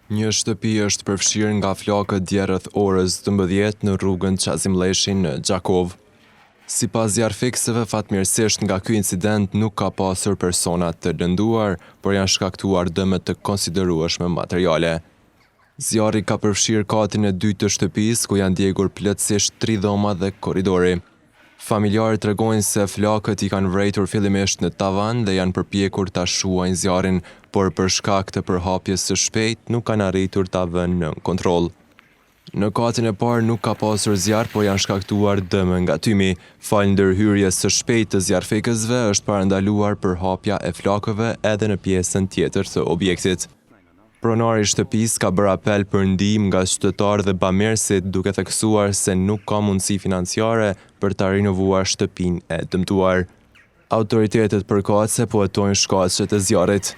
Një shtëpi është përfshirë nga flakët dje rreth orës 12 në rrugën Qazimleshi në Gjakov. Sipas zjarrfikseve, fatmirësisht nga ky incident nuk ka pasur persona të dëmtuar, por janë shkaktuar dëme të konsiderueshme materiale. Zjarri ka përfshirë katin e dytë të shtëpisë, ku janë djegur plotësisht 3 dhoma dhe korridori. Familjarët tregojnë se flakët i kanë vrejtur fillimisht në tavan dhe janë përpjekur ta shuajnë zjarrin, por për shkak të përhapjes së shpejtë nuk kanë arritur ta vënë në kontroll. Në katin e parë nuk ka pasur zjarr, por janë shkaktuar dëme ngatymi. Fal ndërhyrjes së shpejtë të zjarrfikësve është parandaluar përhapja e flakëve edhe në pjesën tjetër të objektit. Pronari i shtëpisë ka bërë apel për ndihmë nga qytetarë dhe bamirësit, duke theksuar se nuk ka mundësi financiare për ta rinovuar shtëpinë e dëmtuar. Autoritetet përkatëse po hetojnë shkaqet e zjarrit.